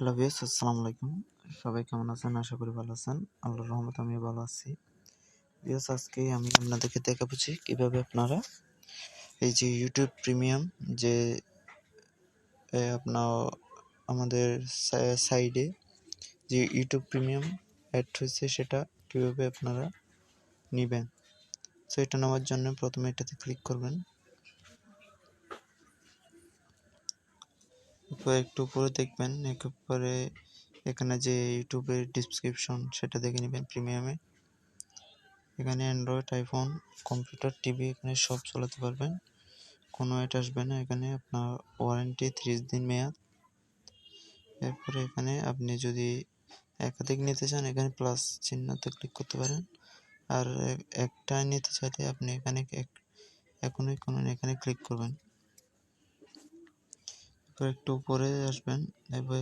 Hello viewers, আসসালামু আলাইকুম। সবাই কেমন আছেন? আশা করি ভালো আছেন। আল্লাহর রহমতে আমিও ভালো আছি। ভিউয়ার্স, আজকে আমি আপনাদেরকে দেখাবো যে কীভাবে আপনারা এই যে ইউটিউব প্রিমিয়াম যে আপনার আমাদের সাইডে যে ইউটিউব প্রিমিয়াম অ্যাড হয়েছে সেটা কীভাবে আপনারা নেবেন। সো এটা নেওয়ার জন্য প্রথমে এটাতে ক্লিক করবেন। একটু উপরে দেখবেন, একেবারে এখানে যে ইউটিউবের ডিসক্রিপশন সেটা দেখে নেবেন প্রিমিয়ামে। এখানে অ্যান্ড্রয়েড, আইফোন, কম্পিউটার, টিভি এখানে সব চালাতে পারবেন, কোনো অ্যাড আসবে না। এখানে আপনার ওয়ারেন্টি 30 দিন মেয়াদ। এরপরে এখানে আপনি যদি একাধিক নিতে চান এখানে প্লাস চিহ্নতে ক্লিক করতে পারেন, আর একটা নিতে চাইলে আপনি এখানে এখানে ক্লিক করবেন। এরপর একটু উপরে আসবেন, এরপর